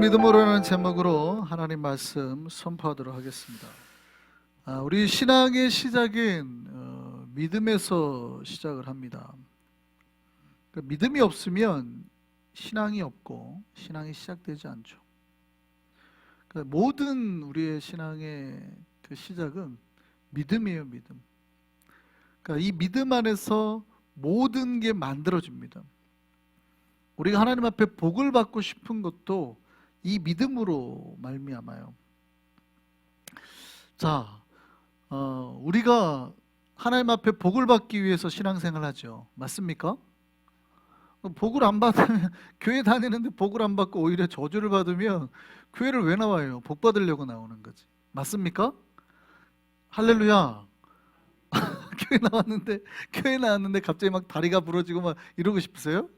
믿음으로라는 제목으로 하나님 말씀 선포하도록 하겠습니다. 우리 신앙의 시작은 믿음에서 시작을 합니다. 그러니까 믿음이 없으면 신앙이 없고 신앙이 시작되지 않죠. 그러니까 모든 우리의 신앙의 그 시작은 믿음이에요, 믿음. 그러니까 이 믿음 안에서 모든 게 만들어집니다. 우리가 하나님 앞에 복을 받고 싶은 것도 이 믿음으로 말미암아요. 자, 우리가 하나님 앞에 복을 받기 위해서 신앙생활을 하죠. 맞습니까? 복을 안 받으면 교회 다니는데 복을 안 받고 오히려 저주를 받으면 교회를 왜 나와요? 복 받으려고 나오는 거지. 맞습니까? 할렐루야. 교회 나왔는데 갑자기 막 다리가 부러지고 막 이러고 싶으세요?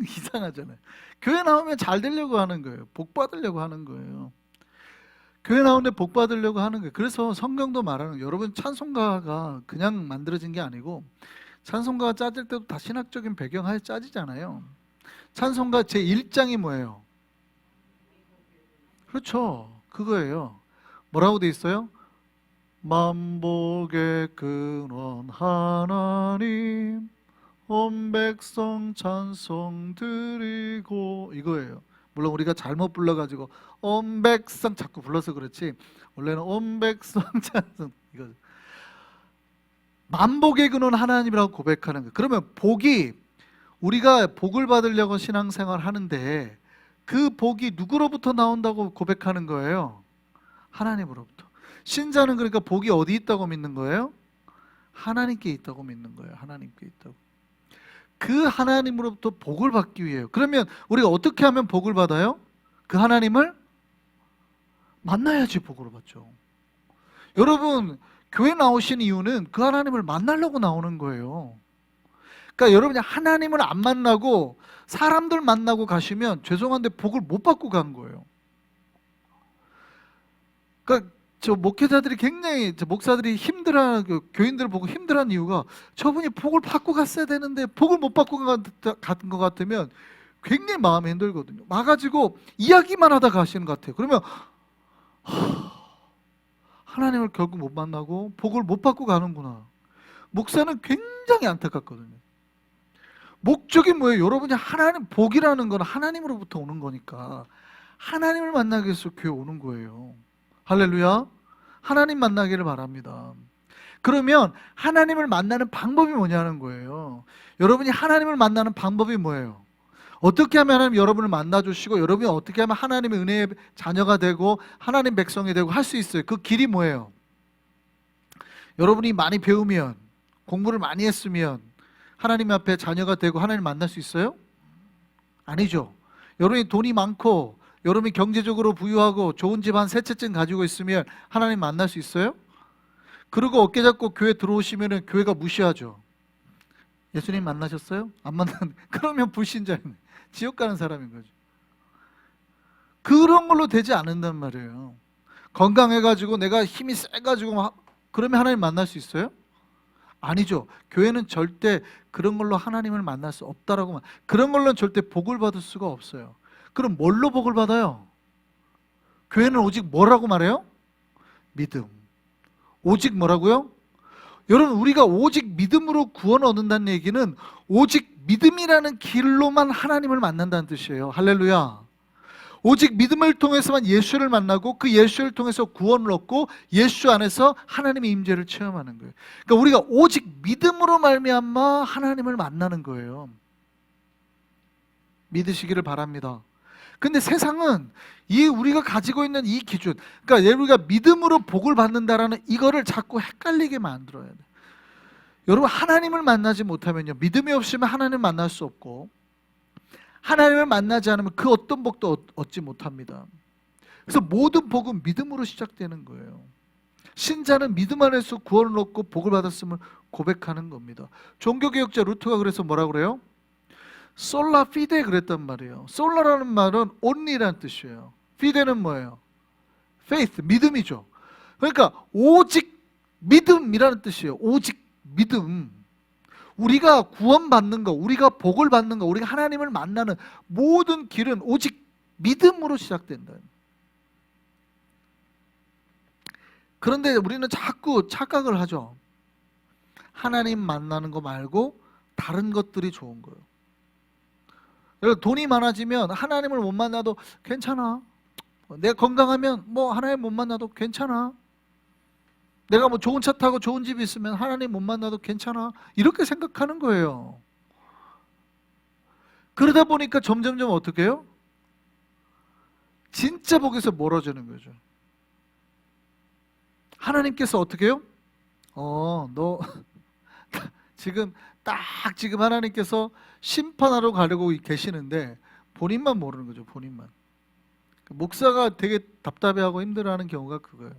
이상하잖아요. 교회 나오면 잘 되려고 하는 거예요. 복 받으려고 하는 거예요. 교회 나오는데 복 받으려고 하는 거예요. 그래서 성경도 말하는 거예요. 여러분, 찬송가가 그냥 만들어진 게 아니고 찬송가가 짜질 때도 다 신학적인 배경하에 짜지잖아요. 찬송가 제1장이 뭐예요? 그렇죠. 그거예요. 뭐라고 돼 있어요? 만복의 근원 하나님 온 백성 찬송 드리고, 이거예요. 물론 우리가 잘못 불러가지고 온 백성 자꾸 불러서 그렇지 원래는 온 백성 찬송, 이거 만복의 근원 하나님이라고 고백하는 거예요. 그러면 복이, 우리가 복을 받으려고 신앙생활 하는데 그 복이 누구로부터 나온다고 고백하는 거예요? 하나님으로부터. 신자는 그러니까 복이 어디 있다고 믿는 거예요? 하나님께 있다고 믿는 거예요. 하나님께 있다고. 그 하나님으로부터 복을 받기 위해요. 그러면 우리가 어떻게 하면 복을 받아요? 그 하나님을 만나야지 복을 받죠. 여러분, 교회 나오신 이유는 그 하나님을 만나려고 나오는 거예요. 그러니까 여러분이 하나님을 안 만나고 사람들 만나고 가시면 죄송한데 복을 못 받고 간 거예요. 그러니까 저 목회자들이 굉장히, 저 목사들이 힘들어하는, 교인들을 보고 힘들어하는 이유가 저분이 복을 받고 갔어야 되는데 복을 못 받고 간 것 같으면 굉장히 마음이 힘들거든요. 와가지고 이야기만 하다 가시는 것 같아요. 그러면 하나님을 결국 못 만나고 복을 못 받고 가는구나. 목사는 굉장히 안타깝거든요. 목적이 뭐예요? 여러분이 하나님, 복이라는 건 하나님으로부터 오는 거니까 하나님을 만나기 위해서 교회 오는 거예요. 할렐루야. 하나님 만나기를 바랍니다. 그러면 하나님을 만나는 방법이 뭐냐는 거예요. 여러분이 하나님을 만나는 방법이 뭐예요? 어떻게 하면 하나님 여러분을 만나주시고 여러분이 어떻게 하면 하나님의 은혜의 자녀가 되고 하나님 백성이 되고 할 수 있어요? 그 길이 뭐예요? 여러분이 많이 배우면, 공부를 많이 했으면 하나님 앞에 자녀가 되고 하나님 만날 수 있어요? 아니죠. 여러분이 돈이 많고 여러분이 경제적으로 부유하고 좋은 집 한 세 채쯤 가지고 있으면 하나님 만날 수 있어요? 그리고 어깨 잡고 교회 들어오시면 교회가 무시하죠. 예수님 만나셨어요? 안 만났는데 그러면 불신자인, 지옥 가는 사람인 거죠. 그런 걸로 되지 않는단 말이에요. 건강해가지고 내가 힘이 세가지고 그러면 하나님 만날 수 있어요? 아니죠. 교회는 절대 그런 걸로 하나님을 만날 수 없다라고, 그런 걸로는 절대 복을 받을 수가 없어요. 그럼 뭘로 복을 받아요? 교회는 오직 뭐라고 말해요? 믿음. 오직 뭐라고요? 여러분, 우리가 오직 믿음으로 구원 얻는다는 얘기는 오직 믿음이라는 길로만 하나님을 만난다는 뜻이에요. 할렐루야. 오직 믿음을 통해서만 예수를 만나고 그 예수를 통해서 구원을 얻고 예수 안에서 하나님의 임재를 체험하는 거예요. 그러니까 우리가 오직 믿음으로 말미암아 하나님을 만나는 거예요. 믿으시기를 바랍니다. 근데 세상은 이 우리가 가지고 있는 이 기준, 그러니까 우리가 믿음으로 복을 받는다라는 이거를 자꾸 헷갈리게 만들어야 돼요. 여러분, 하나님을 만나지 못하면요, 믿음이 없으면 하나님을 만날 수 없고 하나님을 만나지 않으면 그 어떤 복도 얻지 못합니다. 그래서 모든 복은 믿음으로 시작되는 거예요. 신자는 믿음 안에서 구원을 얻고 복을 받았음을 고백하는 겁니다. 종교개혁자 루터가 그래서 뭐라고 그래요? 솔라 피데 그랬단 말이에요. 솔라라는 말은 only라는 뜻이에요. 피데는 뭐예요? faith, 믿음이죠. 그러니까 오직 믿음이라는 뜻이에요. 오직 믿음. 우리가 구원받는 거, 우리가 복을 받는 거, 우리가 하나님을 만나는 모든 길은 오직 믿음으로 시작된다. 그런데 우리는 자꾸 착각을 하죠. 하나님 만나는 거 말고 다른 것들이 좋은 거예요. 여러분, 돈이 많아지면 하나님을 못 만나도 괜찮아. 내가 건강하면 뭐 하나님 못 만나도 괜찮아. 내가 뭐 좋은 차 타고 좋은 집이 있으면 하나님 못 만나도 괜찮아. 이렇게 생각하는 거예요. 그러다 보니까 점점점 어떻게 해요? 진짜 복에서 멀어지는 거죠. 하나님께서 어떻게 해요? 너 지금 하나님께서 심판하러 가려고 계시는데 본인만 모르는 거죠. 본인만. 목사가 되게 답답해하고 힘들어하는 경우가 그거예요.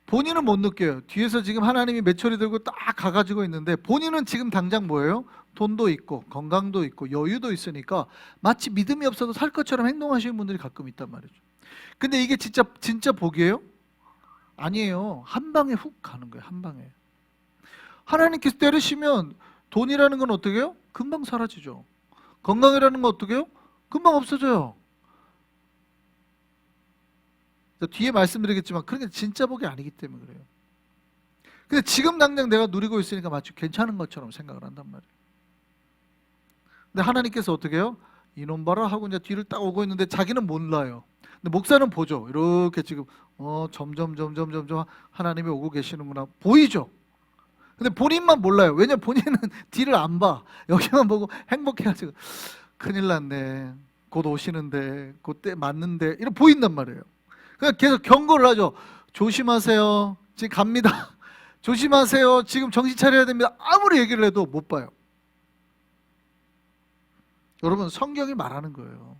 본인은 못 느껴요. 뒤에서 지금 하나님이 메추리 들고 딱 가가지고 있는데 본인은 지금 당장 뭐예요? 돈도 있고 건강도 있고 여유도 있으니까 마치 믿음이 없어도 살 것처럼 행동하시는 분들이 가끔 있단 말이죠. 근데 이게 진짜 복이에요? 아니에요. 한 방에 훅 가는 거예요. 한 방에. 하나님께서 때리시면 돈이라는 건 어떻게 해요? 금방 사라지죠. 건강이라는 건 어떻게 해요? 금방 없어져요. 뒤에 말씀드리겠지만 그런 게 진짜 복이 아니기 때문에 그래요. 근데 지금 당장 내가 누리고 있으니까 마치 괜찮은 것처럼 생각을 한단 말이에요. 근데 하나님께서 어떻게 해요? 이놈 봐라 하고 이제 뒤를 딱 오고 있는데 자기는 몰라요. 근데 목사는 보죠. 이렇게 지금 점점 하나님이 오고 계시는구나 보이죠. 근데 본인만 몰라요. 왜냐면 본인은 뒤를 안 봐. 여기만 보고 행복해가지고 큰일 났네. 곧 오시는데 그때 맞는데 이렇게 보인단 말이에요. 그냥 계속 경고를 하죠. 조심하세요. 지금 갑니다. 조심하세요. 지금 정신 차려야 됩니다. 아무리 얘기를 해도 못 봐요. 여러분, 성경이 말하는 거예요.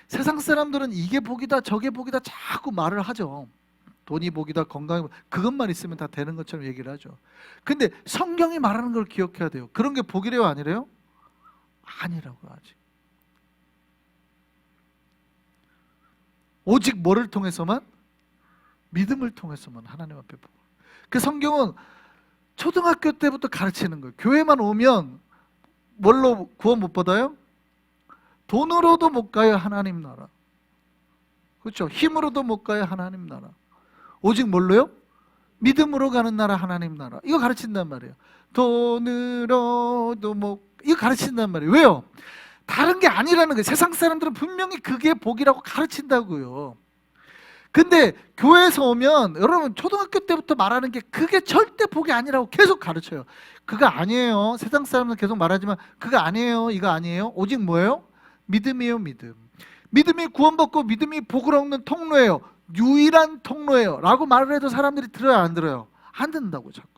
세상 사람들은 이게 복이다 저게 복이다 자꾸 말을 하죠. 돈이 복이다 건강이 복이다 그것만 있으면 다 되는 것처럼 얘기를 하죠. 근데 성경이 말하는 걸 기억해야 돼요. 그런 게 복이래요 아니래요? 아니라고 아직. 오직 뭐를 통해서만? 믿음을 통해서만 하나님 앞에 복을. 그 성경은 초등학교 때부터 가르치는 거예요. 교회만 오면 뭘로 구원 못 받아요? 돈으로도 못 가요 하나님 나라. 그렇죠? 힘으로도 못 가요 하나님 나라. 오직 뭘로요? 믿음으로 가는 나라 하나님 나라. 이거 가르친단 말이에요. 돈으로도 이거 가르친단 말이에요. 왜요? 다른 게 아니라는 거예요. 세상 사람들은 분명히 그게 복이라고 가르친다고요. 근데 교회에서 오면 여러분 초등학교 때부터 말하는 게 그게 절대 복이 아니라고 계속 가르쳐요. 그거 아니에요. 세상 사람은 계속 말하지만 그거 아니에요. 이거 아니에요. 오직 뭐예요? 믿음이에요. 믿음. 믿음이 구원받고 믿음이 복을 얻는 통로예요. 유일한 통로예요 라고 말을 해도 사람들이 들어요 안 들어요? 안 듣는다고 자꾸.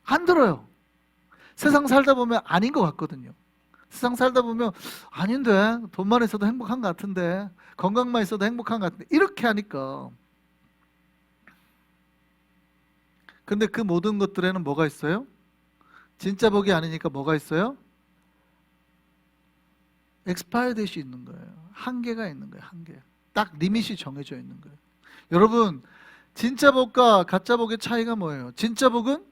안 들어요. 세상 살다 보면 아닌 것 같거든요. 세상 살다 보면 아닌데 돈만 있어도 행복한 것 같은데 건강만 있어도 행복한 것 같은데 이렇게 하니까. 근데 그 모든 것들에는 뭐가 있어요? 진짜 복이 아니니까 뭐가 있어요? 엑스파이어 데이시 있는 거예요. 한계가 있는 거예요. 한계. 딱 리밋이 정해져 있는 거예요. 여러분 진짜 복과 가짜 복의 차이가 뭐예요? 진짜 복은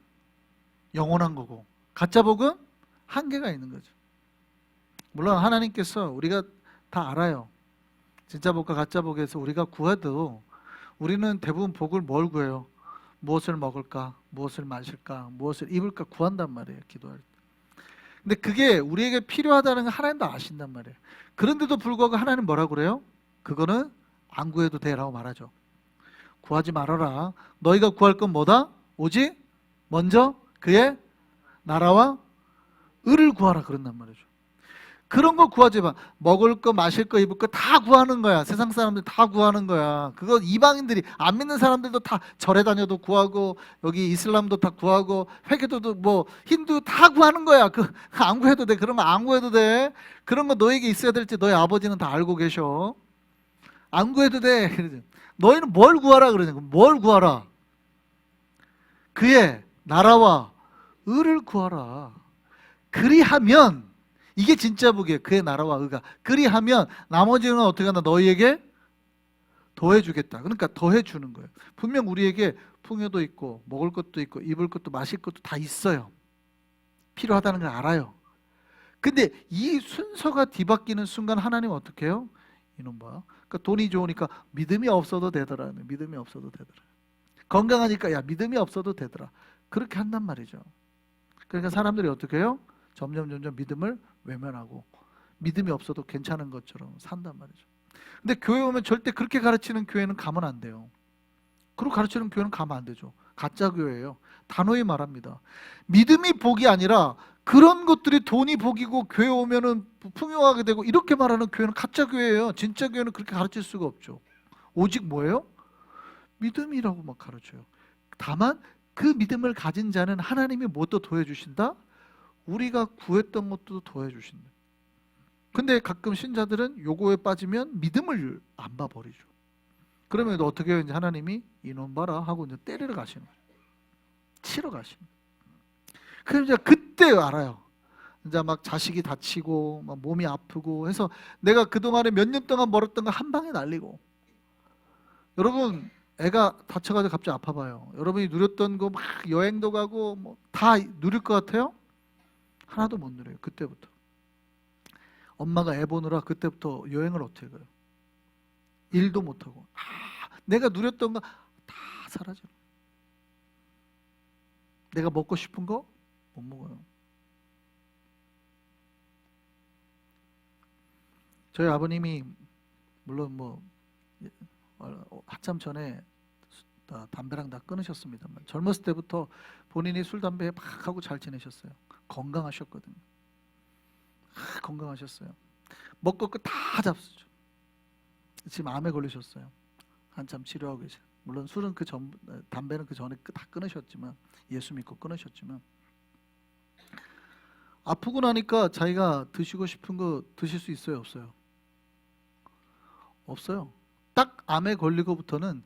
영원한 거고 가짜 복은 한계가 있는 거죠. 물론 하나님께서 우리가 다 알아요. 진짜 복과 가짜 복에서 우리가 구해도 우리는 대부분 복을 뭘 구해요? 무엇을 먹을까? 무엇을 마실까? 무엇을 입을까? 구한단 말이에요. 기도할 때. 근데 그게 우리에게 필요하다는 걸 하나님도 아신단 말이에요. 그런데도 불구하고 하나님 뭐라고 그래요? 그거는 안 구해도 돼라고 말하죠. 구하지 말아라. 너희가 구할 건 뭐다? 오직 먼저 그의 나라와 의를 구하라 그런단 말이죠. 그런 거 구하지 마. 먹을 거 마실 거 입을 거 다 구하는 거야. 세상 사람들 다 구하는 거야. 그거 이방인들이 안 믿는 사람들도 다 절에 다녀도 구하고 여기 이슬람도 다 구하고 회개도도 뭐 힌두 다 구하는 거야. 그 안 구해도 돼. 그러면 안 구해도 돼. 그런 거 너에게 있어야 될지 너희 아버지는 다 알고 계셔. 안 구해도 돼. 너희는 뭘 구하라 그러냐고. 뭘 구하라? 그의 나라와 의를 구하라. 그리하면 이게 진짜 복이에요. 그의 나라와 의가. 그리하면 나머지는 어떻게 하나 너희에게 더해주겠다. 그러니까 더해주는 거예요. 분명 우리에게 풍요도 있고 먹을 것도 있고 입을 것도 마실 것도 다 있어요. 필요하다는 걸 알아요. 근데 이 순서가 뒤바뀌는 순간 하나님은 어떻게 해요? 이놈 봐. 그러니까 돈이 좋으니까 믿음이 없어도 되더라. 믿음이 없어도 되더라. 건강하니까 야 믿음이 없어도 되더라. 그렇게 한단 말이죠. 그러니까 사람들이 어떻게 해요? 점점 믿음을 외면하고 믿음이 없어도 괜찮은 것처럼 산단 말이죠. 근데 교회 오면 절대 그렇게 가르치는 교회는 가면 안 돼요. 그렇게 가르치는 교회는 가면 안 되죠. 가짜 교회예요. 단호히 말합니다. 믿음이 복이 아니라 그런 것들이 돈이 복이고 교회 오면은 풍요하게 되고 이렇게 말하는 교회는 가짜 교회예요. 진짜 교회는 그렇게 가르칠 수가 없죠. 오직 뭐예요? 믿음이라고 막 가르쳐요. 다만 그 믿음을 가진 자는 하나님이 뭣도 더해주신다? 우리가 구했던 것도 더해주신다. 근데 가끔 신자들은 요거에 빠지면 믿음을 안 봐버리죠. 그러면 어떻게 해요? 이제 하나님이 이놈 봐라 하고 이제 때리러 가시는 거예요. 치러 가시는 거예요. 그럼 이제 그때 알아요. 이제 막 자식이 다치고 막 몸이 아프고 해서 내가 그동안에 몇 년 동안 멀었던 거 한 방에 날리고. 여러분 애가 다쳐가지고 갑자기 아파봐요. 여러분이 누렸던 거 막 여행도 가고 뭐 다 누릴 것 같아요? 하나도 못 누려요. 그때부터. 엄마가 애 보느라 그때부터 여행을 어떻게 가요? 일도 못하고. 내가 누렸던 거 다 사라져요. 내가 먹고 싶은 거 못 먹어요. 저희 아버님이 물론 뭐 한참 전에 담배랑 다 끊으셨습니다만 젊었을 때부터 본인이 술 담배 막 하고 잘 지내셨어요. 건강하셨거든요. 건강하셨어요. 먹고 그 다 잡수죠. 지금 암에 걸리셨어요. 한참 치료하고 계세요. 물론 술은 담배는 그 전에 다 끊으셨지만 예수 믿고 끊으셨지만 아프고 나니까 자기가 드시고 싶은 거 드실 수 있어요, 없어요? 없어요. 딱 암에 걸리고부터는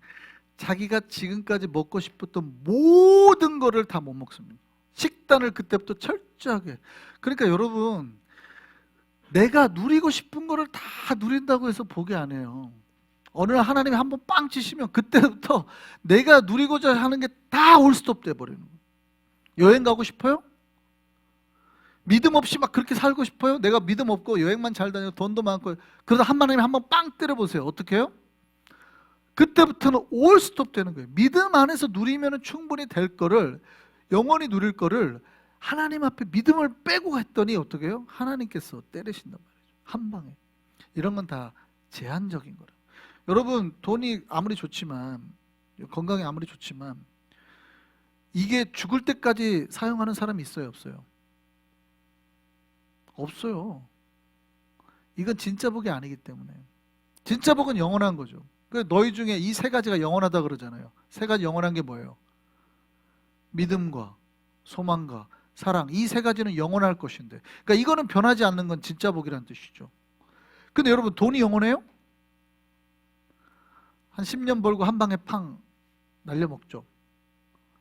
자기가 지금까지 먹고 싶었던 모든 거를 다 못 먹습니다. 식단을 그때부터 철저하게. 그러니까 여러분 내가 누리고 싶은 거를 다 누린다고 해서 복이 아니에요. 어느 날 하나님이 한번 빵 치시면 그때부터 내가 누리고자 하는 게 다 올스톱 돼버리는 거예요. 여행 가고 싶어요? 믿음 없이 막 그렇게 살고 싶어요? 내가 믿음 없고 여행만 잘 다니고 돈도 많고 그러다 하나님이 한번 빵 때려보세요. 어떻게 해요? 그때부터는 올스톱 되는 거예요. 믿음 안에서 누리면 충분히 될 거를 영원히 누릴 거를 하나님 앞에 믿음을 빼고 했더니 어떻게 해요? 하나님께서 때리신단 말이죠. 한 방에. 이런 건 다 제한적인 거예요. 여러분 돈이 아무리 좋지만 건강이 아무리 좋지만 이게 죽을 때까지 사용하는 사람이 있어요? 없어요? 없어요. 이건 진짜 복이 아니기 때문에. 진짜 복은 영원한 거죠. 너희 중에 이 세 가지가 영원하다 그러잖아요. 세 가지 영원한 게 뭐예요? 믿음과 소망과 사랑. 이 세 가지는 영원할 것인데. 그러니까 이거는 변하지 않는 건 진짜 복이라는 뜻이죠. 근데 여러분 돈이 영원해요? 한 10년 벌고 한 방에 팡 날려먹죠.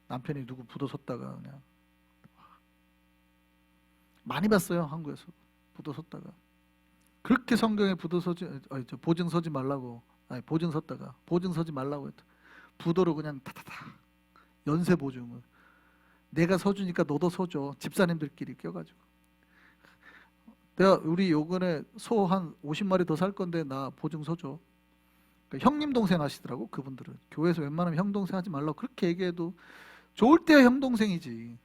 남편이 누구 부도 섰다가 그냥 많이 봤어요. 한국에서 부도 섰다가 그렇게 성경에 보증 서지 말라고 보증 섰다가 보증 서지 말라고 했다. 부도로 그냥 타타타 연쇄 보증을 내가 서주니까 너도 서줘. 집사님들끼리 껴가지고 내가 우리 요번에 소 한 50마리 더 살 건데 나 보증 서줘. 그러니까 형님 동생 하시더라고. 그분들은 교회에서 웬만하면 형 동생 하지 말라고 그렇게 얘기해도 좋을 때야 형 동생이지.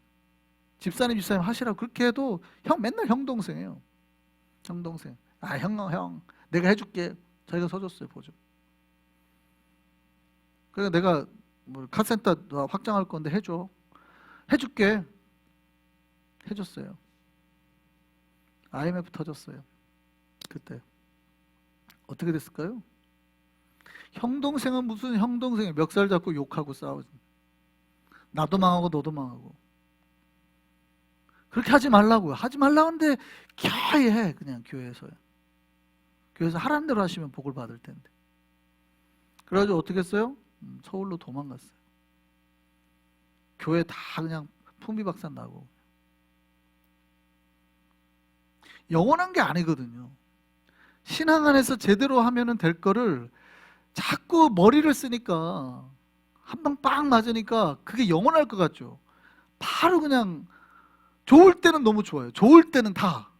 집사님 하시라고 그렇게 해도 맨날 형 동생이에요. 형 동생. 형 내가 해줄게. 자기가 서줬어요 보증. 그래서 내가 뭐 카센터 확장할 건데 해줄게. 해줬어요. IMF 터졌어요. 그때 어떻게 됐을까요? 형 동생은 무슨 형 동생이 멱살 잡고 욕하고 싸우지. 나도 망하고 너도 망하고. 그렇게 하지 말라고요. 하지 말라고 하는데 켜이 해 그냥 교회에서요. 교회에서 하라는 대로 하시면 복을 받을 텐데. 그래가지고 어떻게 했어요? 서울로 도망갔어요. 교회 다 그냥 풍비박산 나고. 영원한 게 아니거든요. 신앙 안에서 제대로 하면 될 거를 자꾸 머리를 쓰니까 한 방 빵 맞으니까 그게 영원할 것 같죠. 바로 그냥 좋을 때는 너무 좋아요. 좋을 때는 다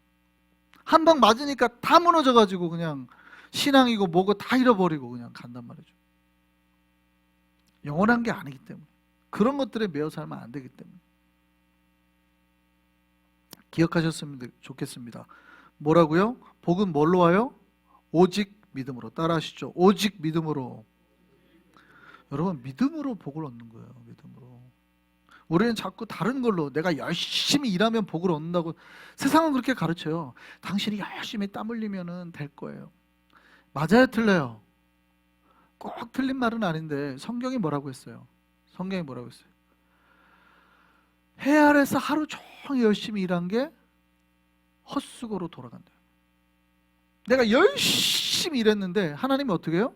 한 방 맞으니까 다 무너져가지고 그냥 신앙이고 뭐고 다 잃어버리고 그냥 간단 말이죠. 영원한 게 아니기 때문에. 그런 것들에 매여 살면 안 되기 때문에. 기억하셨으면 좋겠습니다. 뭐라고요? 복은 뭘로 와요? 오직 믿음으로. 따라하시죠. 오직 믿음으로. 여러분, 믿음으로 복을 얻는 거예요. 믿음으로. 우리는 자꾸 다른 걸로 내가 열심히 일하면 복을 얻는다고 세상은 그렇게 가르쳐요. 당신이 열심히 땀 흘리면 될 거예요. 맞아요, 틀려요? 꼭 틀린 말은 아닌데 성경이 뭐라고 했어요? 성경이 뭐라고 했어요? 해 아래서 하루 종일 열심히 일한 게 헛수고로 돌아간다. 내가 열심히 일했는데 하나님이 어떻게 해요?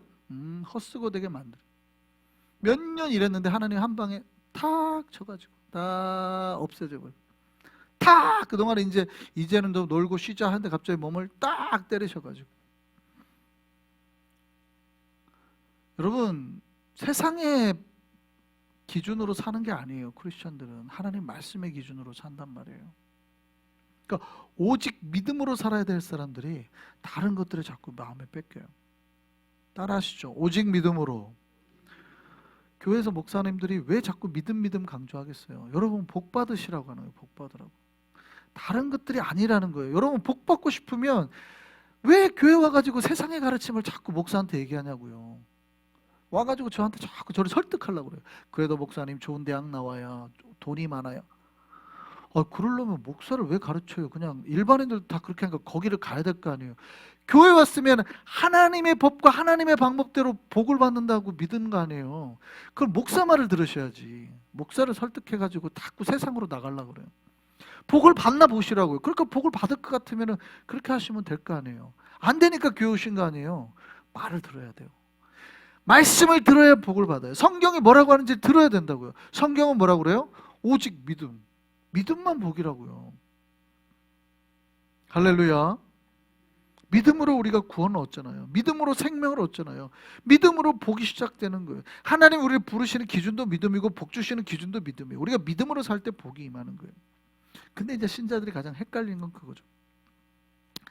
헛수고 되게 만들어요. 몇 년 일했는데 하나님 한 방에 탁 쳐가지고 다 없애져버려. 탁! 그동안에 이제는 좀 놀고 쉬자 하는데 갑자기 몸을 딱 때리셔가지고. 여러분, 세상의 기준으로 사는 게 아니에요. 크리스천들은 하나님 말씀의 기준으로 산단 말이에요. 그러니까 오직 믿음으로 살아야 될 사람들이 다른 것들을 자꾸 마음에 뺏겨요. 따라하시죠. 오직 믿음으로. 교회에서 목사님들이 왜 자꾸 믿음 강조하겠어요? 여러분 복 받으시라고 하는 거예요. 복 받으라고. 다른 것들이 아니라는 거예요. 여러분 복 받고 싶으면 왜 교회 와가지고 세상의 가르침을 자꾸 목사한테 얘기하냐고요. 와가지고 저한테 자꾸 저를 설득하려고 그래요. 그래도 목사님 좋은 대학 나와야 돈이 많아요. 그러려면 목사를 왜 가르쳐요? 그냥 일반인들도 다 그렇게 하니까 거기를 가야 될 거 아니에요. 교회 왔으면 하나님의 법과 하나님의 방법대로 복을 받는다고 믿는 거 아니에요. 그럼 목사 말을 들으셔야지. 목사를 설득해가지고 자꾸 세상으로 나가려고 그래요. 복을 받나 보시라고요. 그러니까 복을 받을 것 같으면 그렇게 하시면 될 거 아니에요. 안 되니까 교회 오신 거 아니에요. 말을 들어야 돼요. 말씀을 들어야 복을 받아요. 성경이 뭐라고 하는지 들어야 된다고요. 성경은 뭐라고 그래요? 오직 믿음. 믿음만 복이라고요. 할렐루야. 믿음으로 우리가 구원을 얻잖아요. 믿음으로 생명을 얻잖아요. 믿음으로 복이 시작되는 거예요. 하나님 우리를 부르시는 기준도 믿음이고 복 주시는 기준도 믿음이에요. 우리가 믿음으로 살 때 복이 임하는 거예요. 근데 이제 신자들이 가장 헷갈리는 건 그거죠.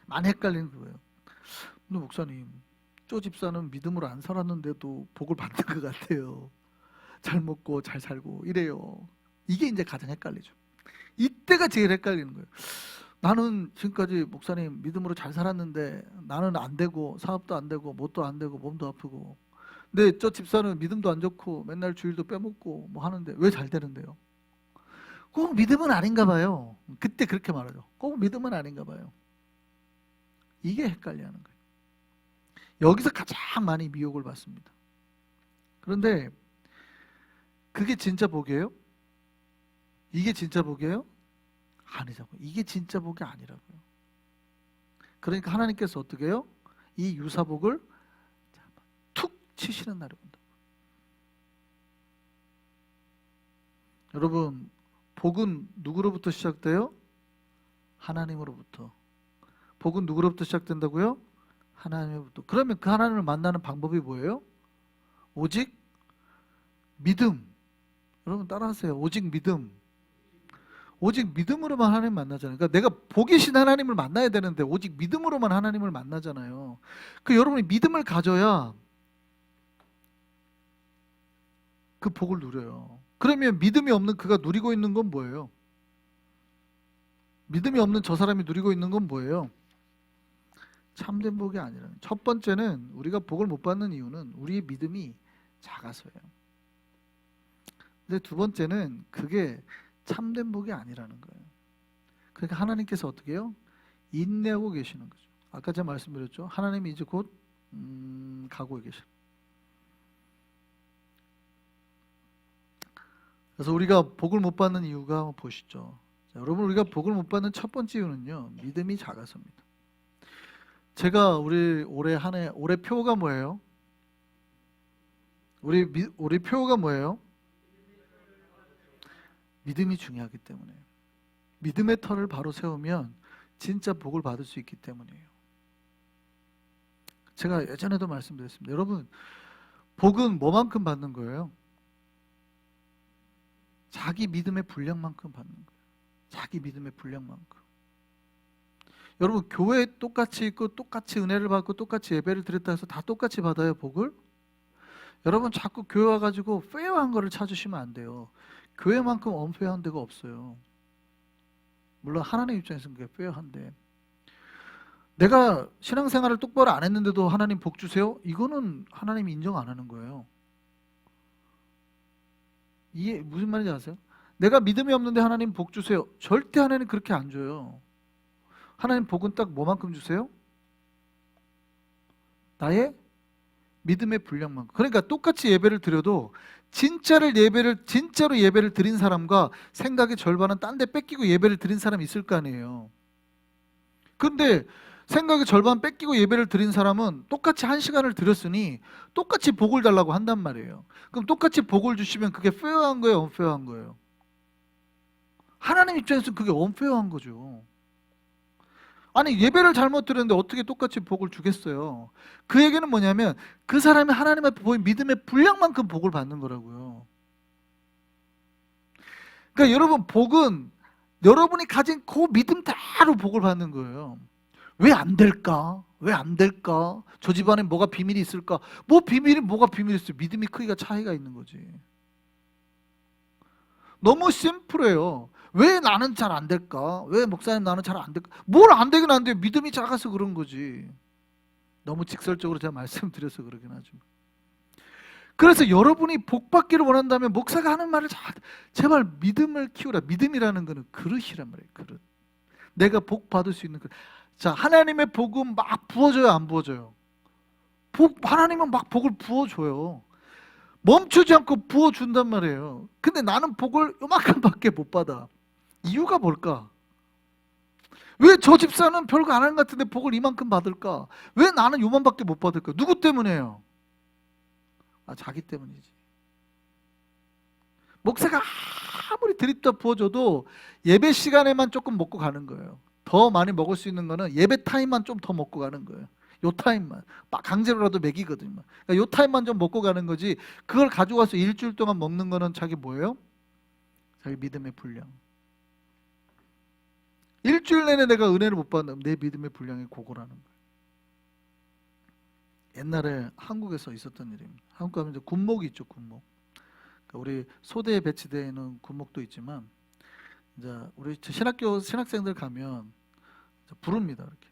많이 헷갈리는 거예요. 근데 목사님, 쪼 집사는 믿음으로 안 살았는데도 복을 받는 것 같아요. 잘 먹고 잘 살고 이래요. 이게 이제 가장 헷갈리죠. 이때가 제일 헷갈리는 거예요. 나는 지금까지 목사님 믿음으로 잘 살았는데 나는 안 되고 사업도 안 되고 뭣도 안 되고 몸도 아프고, 근데 저 집사는 믿음도 안 좋고 맨날 주일도 빼먹고 뭐 하는데 왜 잘 되는데요? 꼭 믿음은 아닌가 봐요. 그때 그렇게 말하죠. 꼭 믿음은 아닌가 봐요. 이게 헷갈려하는 거예요. 여기서 가장 많이 미혹을 받습니다. 그런데 그게 진짜 복이에요? 이게 진짜 복이에요? 아니라고요. 이게 진짜 복이 아니라고요. 그러니까 하나님께서 어떻게 해요? 이 유사복을 툭 치시는 날이 온다. 여러분, 복은 누구로부터 시작돼요? 하나님으로부터. 복은 누구로부터 시작된다고요? 하나님으로부터. 그러면 그 하나님을 만나는 방법이 뭐예요? 오직 믿음. 여러분 따라하세요. 오직 믿음. 오직 믿음으로만 하나님 만나잖아요. 그러니까 내가 복이신 하나님을 만나야 되는데 오직 믿음으로만 하나님을 만나잖아요. 그 여러분이 믿음을 가져야 그 복을 누려요. 그러면 믿음이 없는 그가 누리고 있는 건 뭐예요? 믿음이 없는 저 사람이 누리고 있는 건 뭐예요? 참된 복이 아니라는. 첫 번째는 우리가 복을 못 받는 이유는 우리의 믿음이 작아서예요. 근데 두 번째는 그게 참된 복이 아니라는 거예요. 그러니까 하나님께서 어떻게 해요? 인내하고 계시는 거죠. 아까 제가 말씀드렸죠. 하나님이 이제 곧 가고 계셔. 그래서 우리가 복을 못 받는 이유가 한번 보시죠. 자, 여러분 우리가 복을 못 받는 첫 번째 이유는요, 믿음이 작아서입니다. 제가 우리 올해 표가 뭐예요? 우리 표가 뭐예요? 믿음이 중요하기 때문에. 믿음의 터를 바로 세우면 진짜 복을 받을 수 있기 때문이에요. 제가 예전에도 말씀드렸습니다. 여러분, 복은 뭐만큼 받는 거예요? 자기 믿음의 분량만큼 받는 거예요. 자기 믿음의 분량만큼. 여러분 교회에 똑같이 있고 똑같이 은혜를 받고 똑같이 예배를 드렸다 해서 다 똑같이 받아요 복을? 여러분 자꾸 교회 와가지고 페어한 거를 찾으시면 안 돼요. 교회만큼 언페어한 데가 없어요. 물론 하나님 입장에서는 그게 페어한데, 내가 신앙생활을 똑바로 안 했는데도 하나님 복 주세요? 이거는 하나님이 인정 안 하는 거예요. 이해 무슨 말인지 아세요? 내가 믿음이 없는데 하나님 복 주세요. 절대 하나님 그렇게 안 줘요. 하나님 복은 딱 뭐만큼 주세요? 나의 믿음의 분량만큼. 그러니까 똑같이 예배를 드려도 진짜로 예배를 드린 사람과 생각의 절반은 딴 데 뺏기고 예배를 드린 사람이 있을 거 아니에요. 근데 생각의 절반 뺏기고 예배를 드린 사람은 똑같이 1시간을 드렸으니 똑같이 복을 달라고 한단 말이에요. 그럼 똑같이 복을 주시면 그게 페어한 거예요, 언페어한 거예요? 하나님 입장에서는 그게 언페어한 거죠. 아니 예배를 잘못 드렸는데 어떻게 똑같이 복을 주겠어요? 그 얘기는 뭐냐면 그 사람이 하나님 앞에 보인 믿음의 분량만큼 복을 받는 거라고요. 그러니까 여러분 복은 여러분이 가진 그 믿음대로 복을 받는 거예요. 왜 안 될까? 왜 안 될까? 저 집안에 뭐가 비밀이 있을까? 뭐가 비밀이 있어요? 믿음이 크기가 차이가 있는 거지. 너무 심플해요. 왜 나는 잘 안 될까? 왜 목사님 나는 잘 안 될까? 뭘 안 되긴 안 돼요. 믿음이 작아서 그런 거지. 너무 직설적으로 제가 말씀드려서 그러긴 하죠. 그래서 여러분이 복 받기를 원한다면 목사가 하는 말을 제발 믿음을 키우라. 믿음이라는 거는 그릇이란 말이에요. 그릇. 내가 복 받을 수 있는 그릇. 자, 하나님의 복은 막 부어줘요, 안 부어줘요? 하나님은 막 복을 부어줘요. 멈추지 않고 부어준단 말이에요. 근데 나는 복을 요만큼밖에 못 받아. 이유가 뭘까? 왜 저 집사는 별거 안 하는 것 같은데 복을 이만큼 받을까? 왜 나는 요만밖에 못 받을까? 누구 때문에요? 자기 때문이지. 목사가 아무리 드립다 부어줘도 예배 시간에만 조금 먹고 가는 거예요. 더 많이 먹을 수 있는 거는 예배 타임만 좀 더 먹고 가는 거예요. 요 타임만 강제로라도 먹이거든요. 그러니까 요 타임만 좀 먹고 가는 거지, 그걸 가지고 와서 일주일 동안 먹는 거는 자기 뭐예요? 자기 믿음의 분량. 일주일 내내 내가 은혜를 못 받는 내 믿음의 분량이 고고라는 거예요. 옛날에 한국에서 있었던 일입니다. 한국 가면 이제 군목이 있죠, 군목. 그러니까 우리 소대에 배치되어 있는 군목도 있지만, 이제 우리 신학생들 가면 부릅니다, 이렇게.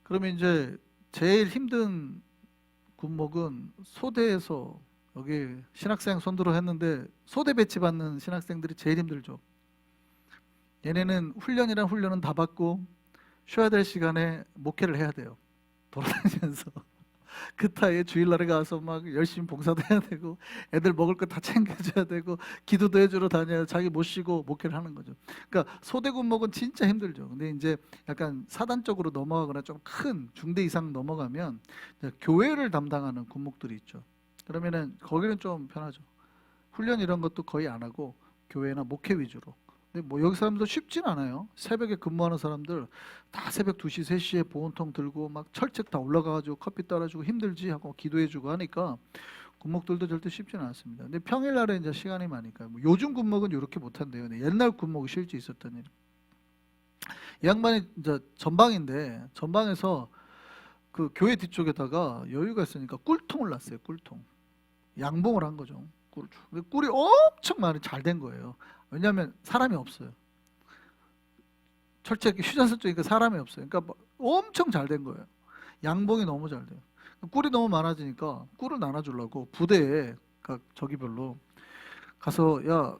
그러면 이제 제일 힘든 군목은 소대에서, 여기 신학생 선두로 했는데 소대 배치 받는 신학생들이 제일 힘들죠. 얘네는 훈련은 다 받고 쉬어야 될 시간에 목회를 해야 돼요. 돌아다니면서 그 타에 주일날에 가서 막 열심히 봉사도 해야 되고 애들 먹을 거 다 챙겨줘야 되고 기도도 해주러 다녀야 자기 못 쉬고 목회를 하는 거죠. 그러니까 소대 군목은 진짜 힘들죠. 근데 이제 약간 사단적으로 넘어가거나 좀 큰 중대 이상 넘어가면 교회를 담당하는 군목들이 있죠. 그러면은 거기는 좀 편하죠. 훈련 이런 것도 거의 안 하고 교회나 목회 위주로. 근데 뭐 여기 사람도 쉽진 않아요. 새벽에 근무하는 사람들 다 새벽 2시, 3시에 보온통 들고 막 철책 다 올라가가지고 커피 따라주고 힘들지 하고 기도해주고 하니까 군목들도 절대 쉽지는 않습니다. 근데 평일날에 이제 시간이 많으니까. 뭐 요즘 군목은 이렇게 못한대요. 근데 옛날 군목이 실제 있었던 일. 이 양반이 이제 전방인데 전방에서 그 교회 뒤쪽에다가 여유가 있으니까 꿀통을 놨어요. 꿀통. 양봉을 한 거죠. 꿀이 엄청 많이 잘 된 거예요. 왜냐하면 사람이 없어요. 철저하게 휴전선 쪽이니까 사람이 없어요. 그러니까 엄청 잘 된 거예요. 양봉이 너무 잘 돼요. 꿀이 너무 많아지니까 꿀을 나눠주려고 부대에 각 저기별로 가서, 야,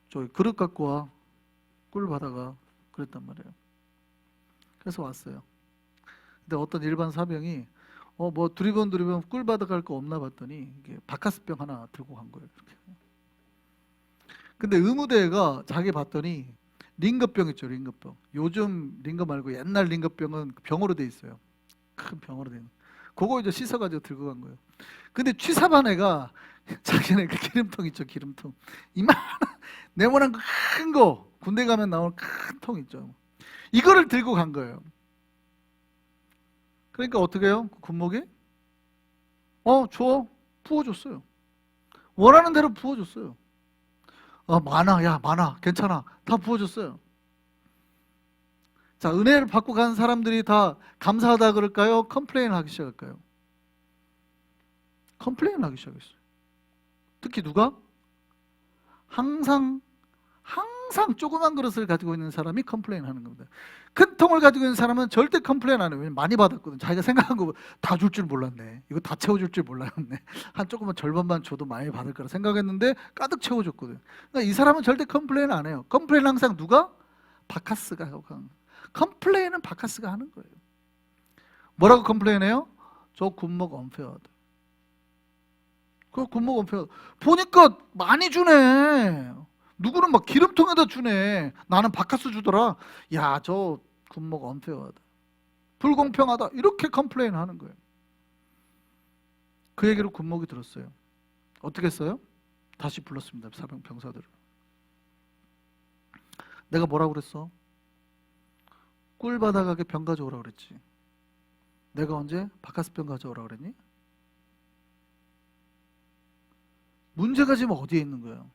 저 그릇 갖고 와, 꿀 받아가, 그랬단 말이에요. 그래서 왔어요. 근데 어떤 일반 사병이 뭐 두리번 꿀 받아갈 거 없나 봤더니 이게 바카스병 하나 들고 간 거예요. 이렇게. 근데 의무대가 자기 봤더니 링거병 있죠, 링거병. 요즘 링거 말고 옛날 링거병은 병으로 돼 있어요. 큰 병으로 돼 있는. 그거 이제 씻어가지고 들고 간 거예요. 근데 취사반 애가 자기네 그 기름통 있죠, 기름통. 이만한 네모난 거 큰 거, 군대 가면 나오는 큰 통 있죠. 이거를 들고 간 거예요. 그러니까 어떻게 해요? 군목이? 줘. 부어줬어요. 원하는 대로 부어줬어요. 많아, 야, 많아, 괜찮아. 다 부어줬어요. 자, 은혜를 받고 간 사람들이 다 감사하다 그럴까요? 컴플레인 하기 시작할까요? 컴플레인 하기 시작했어요. 특히 누가? 항상 조그만 그릇을 가지고 있는 사람이 컴플레인 하는 겁니다. 큰 통을 가지고 있는 사람은 절대 컴플레인 안 해요. 왜냐면 많이 받았거든. 자기가 생각한 거 다 줄 줄 몰랐네. 이거 다 채워줄 줄 몰랐네. 한 조금만 절반만 줘도 많이 받을 거라 생각했는데 가득 채워줬거든. 그러니까 이 사람은 절대 컴플레인 안 해요. 컴플레인 항상 누가? 바카스가 하고 컴플레인은 바카스가 하는 거예요. 뭐라고 컴플레인해요? 저 군목 언페어하다. 그 군목 언페어 보니까 많이 주네. 누구는 막 기름통에다 주네. 나는 바카스 주더라. 야, 저 군목 언페어하다. 불공평하다. 이렇게 컴플레인 하는 거예요. 그 얘기를 군목이 들었어요. 어떻게 했어요? 다시 불렀습니다. 병사들을. 내가 뭐라고 그랬어? 꿀 받아가게 병 가져오라 그랬지. 내가 언제 바카스 병 가져오라 그랬니? 문제가 지금 어디에 있는 거예요?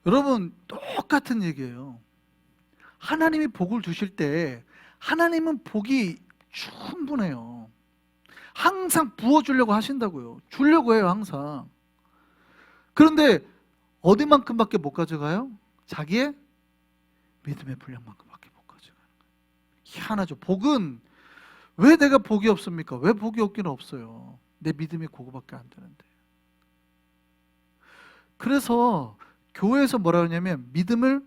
여러분, 똑같은 얘기예요. 하나님이 복을 주실 때 하나님은 복이 충분해요. 항상 부어주려고 하신다고요. 주려고 해요, 항상. 그런데 어디만큼밖에 못 가져가요? 자기의 믿음의 분량만큼밖에 못 가져가는 거예요. 희한하죠. 복은 왜 내가 복이 없습니까? 왜 복이 없기는 없어요. 내 믿음이 그거밖에 안 되는데. 그래서 교회에서 뭐라 그러냐면 믿음을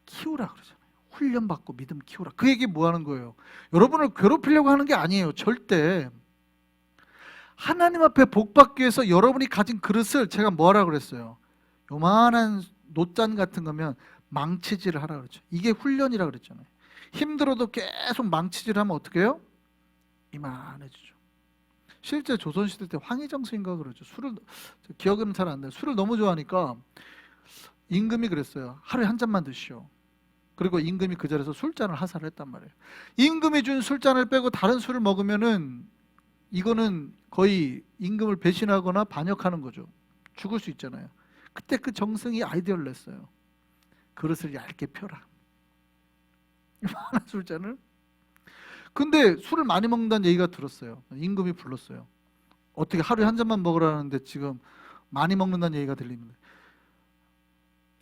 키우라 그러잖아요. 훈련받고 믿음 키우라. 그 얘기 뭐 하는 거예요? 여러분을 괴롭히려고 하는 게 아니에요. 절대. 하나님 앞에 복 받기 위해서 여러분이 가진 그릇을 제가 뭐하라 그랬어요? 요만한 놋잔 같은 거면 망치질을 하라 그랬죠. 이게 훈련이라 그랬잖아요. 힘들어도 계속 망치질하면 어떻게 해요? 이만해지죠. 실제 조선시대 때 황희정스인가 그러죠. 기억은 잘 안 나요. 술을 너무 좋아하니까 임금이 그랬어요. 하루에 한 잔만 드시오. 그리고 임금이 그 자리에서 술잔을 하사를 했단 말이에요. 임금이 준 술잔을 빼고 다른 술을 먹으면은 이거는 거의 임금을 배신하거나 반역하는 거죠. 죽을 수 있잖아요. 그때 그 정승이 아이디어를 냈어요. 그릇을 얇게 펴라. 이만한 술잔을. 근데 술을 많이 먹는다는 얘기가 들었어요. 임금이 불렀어요. 어떻게 하루에 한 잔만 먹으라는데 지금 많이 먹는다는 얘기가 들립니다.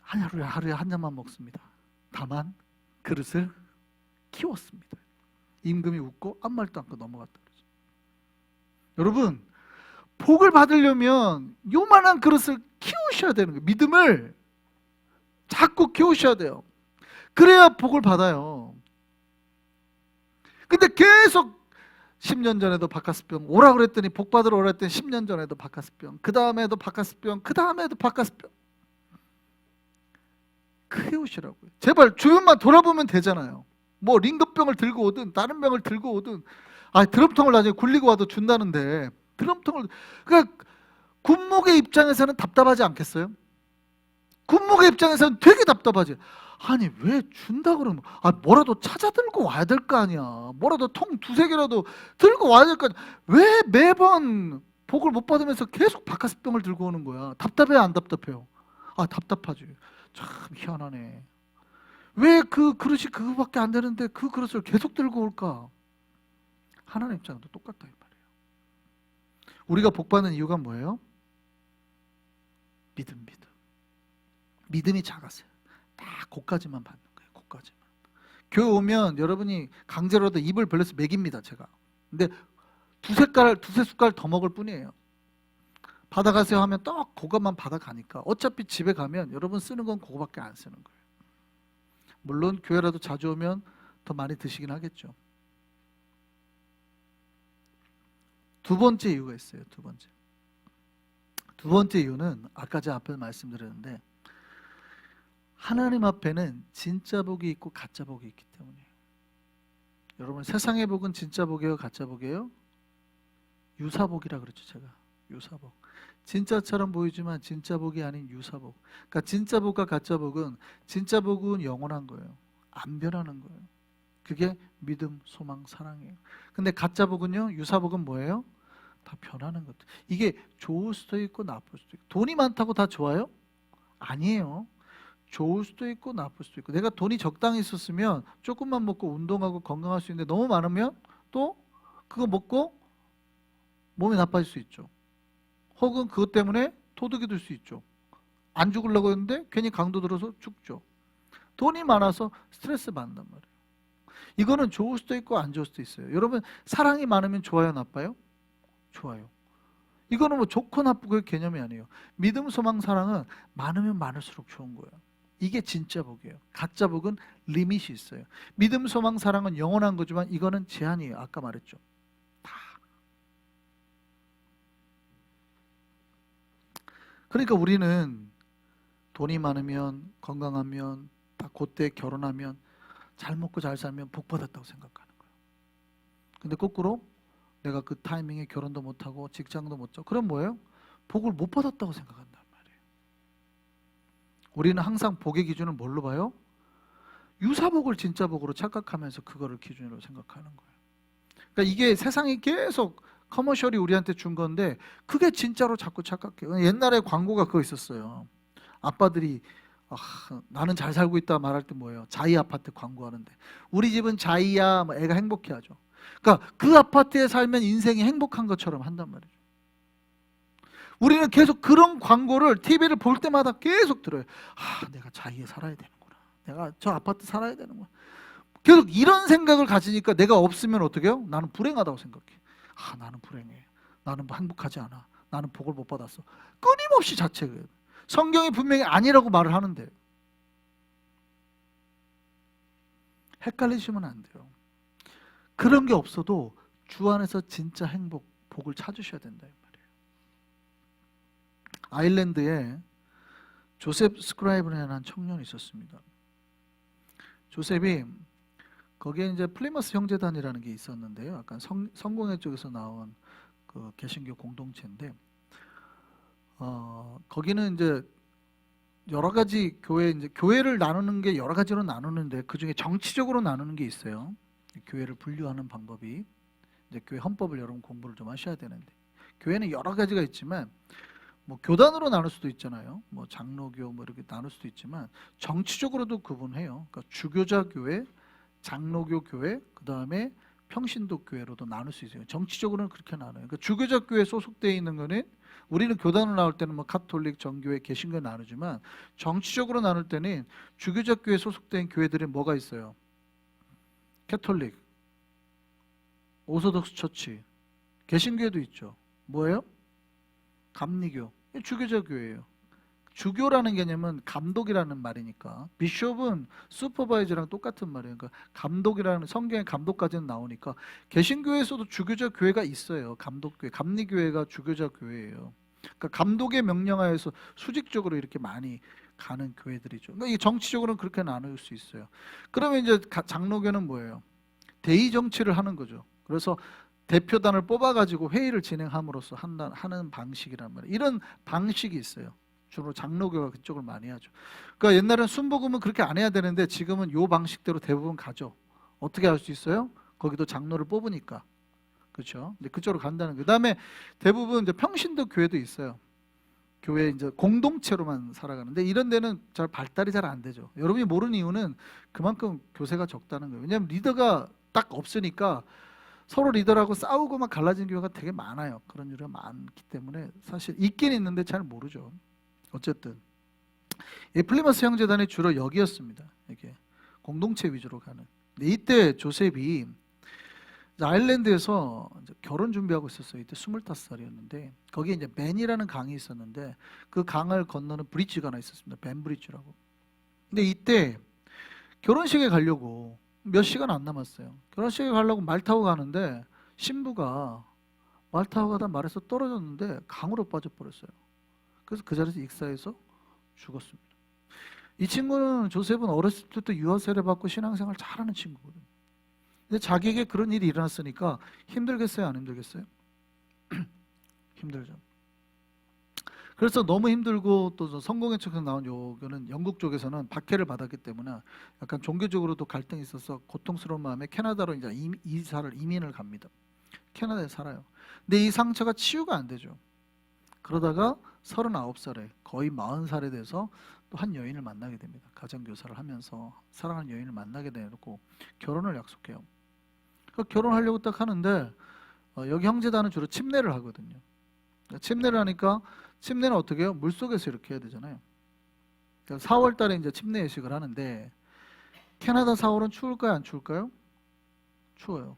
하루에 한 잔만 먹습니다. 다만 그릇을 키웠습니다. 임금이 웃고 아무 말도 않고 넘어갔다. 여러분, 복을 받으려면 요만한 그릇을 키우셔야 되는 거예요. 믿음을 자꾸 키우셔야 돼요. 그래야 복을 받아요. 근데 계속 10년 전에도 바카스병 오라 그랬더니 복 받으러 오라 했더니 10년 전에도 바카스병, 그 다음에도 바카스병, 그 다음에도 바카스병. 키우시라고요. 제발 주변만 돌아보면 되잖아요. 뭐 링거병을 들고 오든 다른 병을 들고 오든, 드럼통을 나중에 굴리고 와도 준다는데 드럼통을, 그러니까 군목의 입장에서는 답답하지 않겠어요? 군목의 입장에서는 되게 답답하지. 아니 왜 준다 그러면 뭐라도 찾아 들고 와야 될 거 아니야. 뭐라도 통 두세 개라도 들고 와야 될 거 아니야. 왜 매번 복을 못 받으면서 계속 바카스병을 들고 오는 거야? 답답해요, 안 답답해요? 답답하지. 참 희한하네. 왜 그 그릇이 그거밖에 안 되는데 그 그릇을 계속 들고 올까? 하나님 입장도 똑같다 이 말이에요. 우리가 복 받는 이유가 뭐예요? 믿음. 믿음이 작았어요. 딱 거기까지만 받는 거예요. 거기까지만. 교회 오면 여러분이 강제로라도 입을 벌려서 먹입니다, 제가. 근데 두세 숟갈 더 먹을 뿐이에요. 받아가세요 하면 딱 그것만 받아가니까 어차피 집에 가면 여러분 쓰는 건 그거밖에 안 쓰는 거예요. 물론 교회라도 자주 오면 더 많이 드시긴 하겠죠. 두 번째 이유가 있어요. 두 번째 이유는 아까 제가 앞에서 말씀드렸는데, 하나님 앞에는 진짜 복이 있고 가짜 복이 있기 때문이에요. 여러분, 세상의 복은 진짜 복이에요, 가짜 복이에요? 유사복이라 그랬죠, 제가. 유사복. 진짜처럼 보이지만 진짜 복이 아닌 유사복. 그러니까 진짜 복과 가짜 복은, 진짜 복은 영원한 거예요. 안 변하는 거예요. 그게 믿음, 소망, 사랑이에요. 근데 가짜 복은요, 유사복은 뭐예요? 다 변하는 것들. 이게 좋을 수도 있고 나쁠 수도 있고. 돈이 많다고 다 좋아요? 아니에요. 좋을 수도 있고 나쁠 수도 있고, 내가 돈이 적당히 있었으면 조금만 먹고 운동하고 건강할 수 있는데 너무 많으면 또 그거 먹고 몸이 나빠질 수 있죠. 혹은 그것 때문에 토득이 될 수 있죠. 안 죽으려고 했는데 괜히 강도 들어서 죽죠. 돈이 많아서 스트레스 받는단 말이에요. 이거는 좋을 수도 있고 안 좋을 수도 있어요. 여러분, 사랑이 많으면 좋아요, 나빠요? 좋아요. 이거는 뭐 좋고 나쁘고의 개념이 아니에요. 믿음, 소망, 사랑은 많으면 많을수록 좋은 거예요. 이게 진짜 복이에요. 가짜 복은 리밋이 있어요. 믿음, 소망, 사랑은 영원한 거지만 이거는 제한이에요. 아까 말했죠. 다. 그러니까 우리는 돈이 많으면, 건강하면, 다 그때 결혼하면, 잘 먹고 잘 살면 복 받았다고 생각하는 거예요. 근데 거꾸로 내가 그 타이밍에 결혼도 못하고 직장도 못 잡고 그럼 뭐예요? 복을 못 받았다고 생각한단 말이에요. 우리는 항상 복의 기준을 뭘로 봐요? 유사복을 진짜 복으로 착각하면서 그거를 기준으로 생각하는 거예요. 그러니까 이게 세상이 계속 커머셜이 우리한테 준 건데 그게 진짜로 자꾸 착각해요. 옛날에 광고가 그거 있었어요. 아빠들이 나는 잘 살고 있다 말할 때 뭐예요? 자이 아파트 광고하는데 우리 집은 자이야, 뭐 애가 행복해하죠. 그러니까 그 아파트에 살면 인생이 행복한 것처럼 한단 말이죠. 우리는 계속 그런 광고를 TV를 볼 때마다 계속 들어요. 내가 자이에 살아야 되는구나. 내가 저 아파트 살아야 되는구나. 계속 이런 생각을 가지니까 내가 없으면 어떻게 해요? 나는 불행하다고 생각해. 나는 불행해. 나는 행복하지 않아. 나는 복을 못 받았어. 끊임없이 자책을. 성경이 분명히 아니라고 말을 하는데 헷갈리시면 안 돼요. 그런 게 없어도 주 안에서 진짜 행복, 복을 찾으셔야 된다 이 말이에요. 아일랜드에 조셉 스크라이브라는 청년이 있었습니다. 조셉이 거기에 이제 플리머스 형제단이라는 게 있었는데요. 약간 성공회 쪽에서 나온 그 개신교 공동체인데, 거기는 이제 여러 가지 이제 교회를 나누는 게 여러 가지로 나누는데 그 중에 정치적으로 나누는 게 있어요. 교회를 분류하는 방법이 이제 교회 헌법을 여러분 공부를 좀 하셔야 되는데 교회는 여러 가지가 있지만 뭐 교단으로 나눌 수도 있잖아요. 뭐 장로교 뭐 이렇게 나눌 수도 있지만 정치적으로도 구분해요. 그러니까 주교자 교회, 장로교 교회, 그 다음에 평신도 교회로도 나눌 수 있어요. 정치적으로는 그렇게 나눠요. 그러니까 주교자 교회에 소속되어 있는 거는 우리는 교단으로 나올 때는 뭐 가톨릭, 정교회, 개신교 나누지만 정치적으로 나눌 때는 주교자 교회에 소속된 교회들이 뭐가 있어요? 캐톨릭, 오소독스 처치, 개신교회도 있죠. 뭐예요? 감리교, 주교자 교회예요. 주교라는 개념은 감독이라는 말이니까 비숍은 슈퍼바이저랑 똑같은 말이에요. 그러니까 감독이라는 성경의 감독까지는 나오니까 개신교에서도 주교자 교회가 있어요. 감독교회, 감리교회가 주교자 교회예요. 그러니까 감독의 명령하에서 수직적으로 이렇게 많이 가는 교회들이죠. 그러니까 이 정치적으로는 그렇게 나눌 수 있어요. 그러면 이제 장로교는 뭐예요? 대의 정치를 하는 거죠. 그래서 대표단을 뽑아가지고 회의를 진행함으로써 하는 방식이란 말이에요. 이런 방식이 있어요. 주로 장로교가 그쪽을 많이 하죠. 그러니까 옛날엔 순복음은 그렇게 안 해야 되는데 지금은 요 방식대로 대부분 가죠. 어떻게 할 수 있어요? 거기도 장로를 뽑으니까. 그렇죠? 근데 그쪽으로 간다는 거. 그다음에 대부분 이제 평신도 교회도 있어요. 교회 이제 공동체로만 살아가는데 이런 데는 잘 발달이 잘 안 되죠. 여러분이 모르는 이유는 그만큼 교세가 적다는 거예요. 왜냐하면 리더가 딱 없으니까 서로 리더라고 싸우고 막 갈라진 교회가 되게 많아요. 그런 일이 많기 때문에 사실 있긴 있는데 잘 모르죠. 어쨌든 이 플리머스 형제단이 주로 여기였습니다. 이게 공동체 위주로 가는. 근데 이때 조셉이 아일랜드에서 결혼 준비하고 있었어요. 이때 25살이었는데 거기에 이제 벤이라는 강이 있었는데 그 강을 건너는 브리지가 하나 있었습니다. 벤 브리지라고. 근데 이때 결혼식에 가려고 몇 시간 안 남았어요. 결혼식에 가려고 말 타고 가는데 신부가 말 타고 가다 말에서 떨어졌는데 강으로 빠져버렸어요. 그래서 그 자리에서 익사해서 죽었습니다. 이 친구는 조셉은 어렸을 때부터 유아 세례 받고 신앙생활 잘하는 친구거든요. 근데 자기에게 그런 일이 일어났으니까 힘들겠어요? 안 힘들겠어요? 힘들죠. 그래서 너무 힘들고 또 성공회 측에서 나온 요거는 영국 쪽에서는 박해를 받았기 때문에 약간 종교적으로도 갈등이 있어서 고통스러운 마음에 캐나다로 이제 이민을 갑니다. 캐나다에 살아요. 근데 이 상처가 치유가 안 되죠. 그러다가 39살에 거의 40살에 돼서 또 한 여인을 만나게 됩니다. 가정교사를 하면서 사랑하는 여인을 만나게 되고 결혼을 약속해요. 그러니까 결혼하려고 딱 하는데 여기 형제단은 주로 침례를 하거든요. 침례를 하니까 침례는 어떻게 해요? 물속에서 이렇게 해야 되잖아요. 4월 달에 이제 침례 예식을 하는데 캐나다 4월은 추울까요? 안 추울까요? 추워요.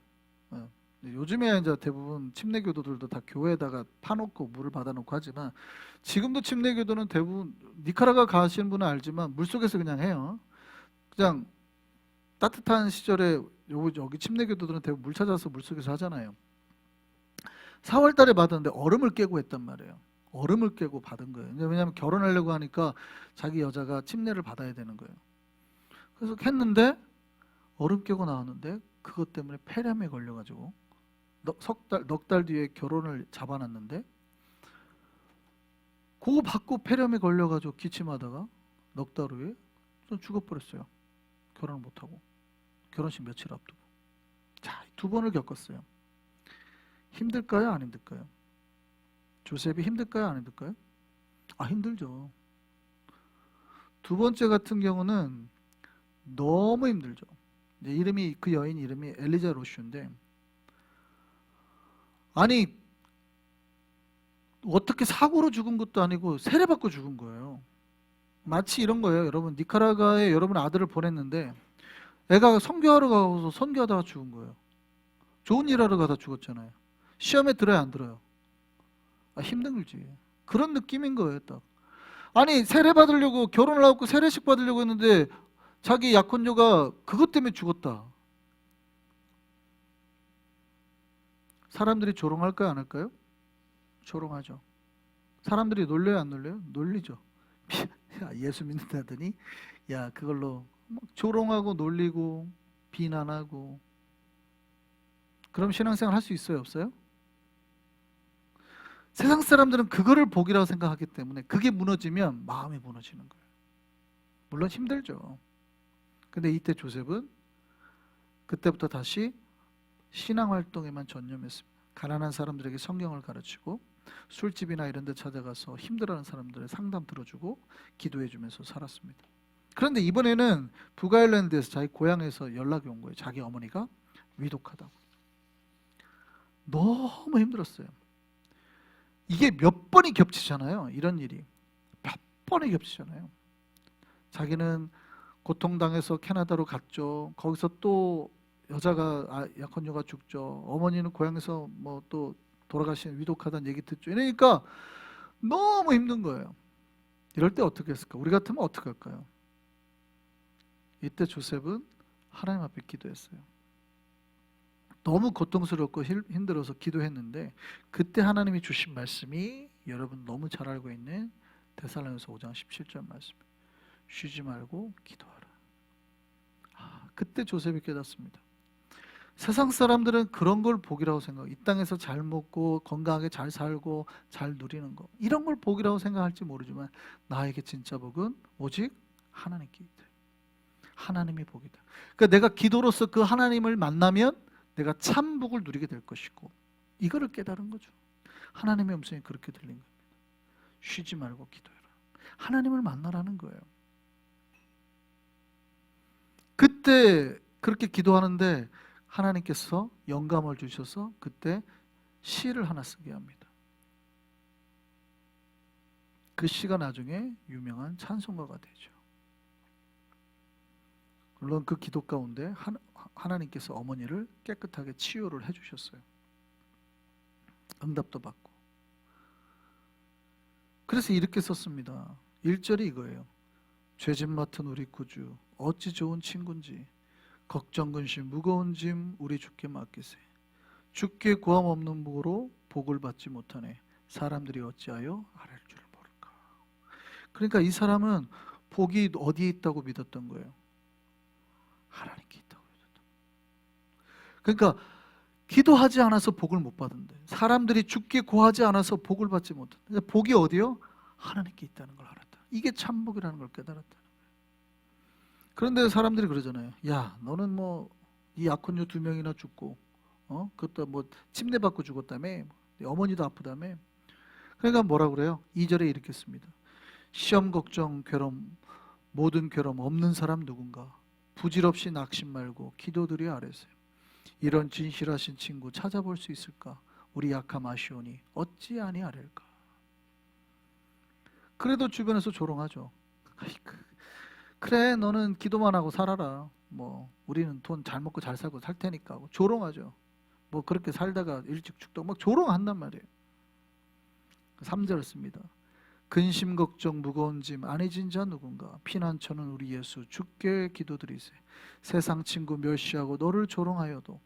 예. 요즘에 이제 대부분 침례교도들도 다 교회에다가 파놓고 물을 받아놓고 하지만 지금도 침례교도는 대부분 니카라가 가시는 분은 알지만 물속에서 그냥 해요. 그냥 따뜻한 시절에 여기 침례교도들은 대부분 물 찾아서 물속에서 하잖아요. 4월 달에 받았는데 얼음을 깨고 했단 말이에요. 얼음을 깨고 받은 거예요. 왜냐하면 결혼하려고 하니까 자기 여자가 침례를 받아야 되는 거예요. 그래서 했는데 얼음 깨고 나왔는데 그것 때문에 폐렴에 걸려가지고 넉 달 뒤에 결혼을 잡아놨는데 그거 받고 폐렴에 걸려가지고 기침하다가 넉 달 후에 좀 죽어버렸어요. 결혼을 못하고 결혼식 며칠 앞두고. 자, 두 번을 겪었어요. 힘들까요? 안 힘들까요? 조셉이 힘들까요? 안 힘들까요? 힘들죠. 두 번째 같은 경우는 너무 힘들죠. 이름이 그 여인 이름이 엘리자 로슈인데 아니 어떻게 사고로 죽은 것도 아니고 세례받고 죽은 거예요. 마치 이런 거예요. 여러분 니카라과에 여러분 아들을 보냈는데 애가 선교하러 가서 선교하다가 죽은 거예요. 좋은 일 하러 가다 죽었잖아요. 시험에 들어야 안 들어요? 힘들지. 그런 느낌인 거예요. 딱. 아니 세례 받으려고 결혼을 하고 세례식 받으려고 했는데 자기 약혼녀가 그것 때문에 죽었다. 사람들이 조롱할까요? 안 할까요? 조롱하죠. 사람들이 놀려요? 안 놀려요? 놀리죠. 예수 믿는다더니 야 그걸로 조롱하고 놀리고 비난하고. 그럼 신앙생활 할 수 있어요? 없어요? 세상 사람들은 그거를 복이라고 생각하기 때문에 그게 무너지면 마음이 무너지는 거예요. 물론 힘들죠. 근데 이때 조셉은 그때부터 다시 신앙활동에만 전념했습니다. 가난한 사람들에게 성경을 가르치고 술집이나 이런 데 찾아가서 힘들어하는 사람들의 상담 들어주고 기도해주면서 살았습니다. 그런데 이번에는 북아일랜드에서 자기 고향에서 연락이 온 거예요. 자기 어머니가 위독하다고. 너무 힘들었어요. 이게 몇 번이 겹치잖아요. 이런 일이 몇 번이 겹치잖아요. 자기는 고통당해서 캐나다로 갔죠. 거기서 또 여자가 약혼녀가 죽죠. 어머니는 고향에서 뭐 또 돌아가신 위독하다는 얘기 듣죠. 이러니까 너무 힘든 거예요. 이럴 때 어떻게 했을까? 우리 같으면 어떻게 할까요? 이때 조셉은 하나님 앞에 기도했어요. 너무 고통스럽고 힘들어서 기도했는데 그때 하나님이 주신 말씀이 여러분 너무 잘 알고 있는 데살로니가서 5장 17절 말씀. 쉬지 말고 기도하라. 그때 조셉이 깨닫습니다. 세상 사람들은 그런 걸 복이라고 생각해요. 이 땅에서 잘 먹고 건강하게 잘 살고 잘 누리는 거 이런 걸 복이라고 생각할지 모르지만 나에게 진짜 복은 오직 하나님께 있다. 하나님이 복이다. 그러니까 내가 기도로서 그 하나님을 만나면 내가 참 복을 누리게 될 것이고 이거를 깨달은 거죠. 하나님의 음성이 그렇게 들린 겁니다. 쉬지 말고 기도해라. 하나님을 만나라는 거예요. 그때 그렇게 기도하는데 하나님께서 영감을 주셔서 그때 시를 하나 쓰게 합니다. 그 시가 나중에 유명한 찬송가가 되죠. 물론 그 기도 가운데 하나님께서 어머니를 깨끗하게 치유를 해주셨어요. 응답도 받고. 그래서 이렇게 썼습니다. 1절이 이거예요. 죄짐 맡은 우리 구주 어찌 좋은 친구인지 걱정 근심 무거운 짐 우리 주께 맡기세. 주께 구함 없는 무로 복을 받지 못하네. 사람들이 어찌하여 아랠 줄을 모를까. 그러니까 이 사람은 복이 어디에 있다고 믿었던 거예요? 하나님께 있다고 믿었던 거예요. 그러니까 기도하지 않아서 복을 못 받은데 사람들이 주께 구하지 않아서 복을 받지 못한다. 복이 어디요? 하나님께 있다는 걸 알았다. 이게 참복이라는 걸 깨달았다. 그런데 사람들이 그러잖아요. 야, 너는 뭐 이 약혼녀 2명이나 죽고, 그것도 뭐 침대 받고 죽었다며, 어머니도 아프다며. 그러니까 뭐라 그래요? 2절에 이렇게 씁니다. 시험 걱정 괴로움 모든 괴로움 없는 사람 누군가? 부질없이 낙심 말고 기도드려 아뢰세요. 이런 진실하신 친구 찾아볼 수 있을까? 우리 약함 아시오니 어찌 아니하릴까? 그래도 주변에서 조롱하죠. 아이고, 그래 너는 기도만 하고 살아라. 뭐 우리는 돈 잘 먹고 잘 살고 살 테니까 하고 조롱하죠. 뭐 그렇게 살다가 일찍 죽다고 막 조롱한단 말이에요. 3절 씁니다. 근심 걱정 무거운 짐 안에 진 자 누군가? 피난처는 우리 예수 주께 기도드리세. 세상 친구 멸시하고 너를 조롱하여도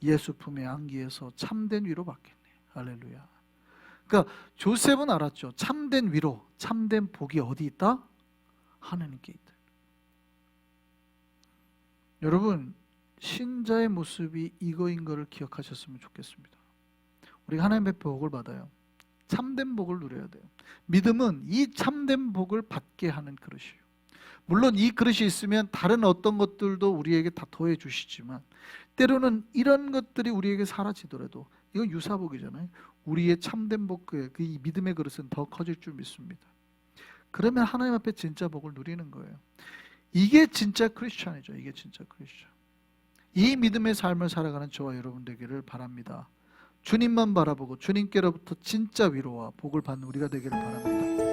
예수 품의 안기에서 참된 위로 받겠네. 할렐루야. 그러니까 조셉은 알았죠. 참된 위로, 참된 복이 어디 있다? 하나님께 있다. 여러분, 신자의 모습이 이거인 것을 기억하셨으면 좋겠습니다. 우리가 하나님의 복을 받아요. 참된 복을 누려야 돼요. 믿음은 이 참된 복을 받게 하는 그릇이에요. 물론 이 그릇이 있으면 다른 어떤 것들도 우리에게 다 더해 주시지만 때로는 이런 것들이 우리에게 사라지더라도 이건 유사복이잖아요. 우리의 참된 복, 그 이 믿음의 그릇은 더 커질 줄 믿습니다. 그러면 하나님 앞에 진짜 복을 누리는 거예요. 이게 진짜 크리스찬이죠. 이게 진짜 크리스찬. 이 믿음의 삶을 살아가는 저와 여러분 되기를 바랍니다. 주님만 바라보고 주님께로부터 진짜 위로와 복을 받는 우리가 되기를 바랍니다.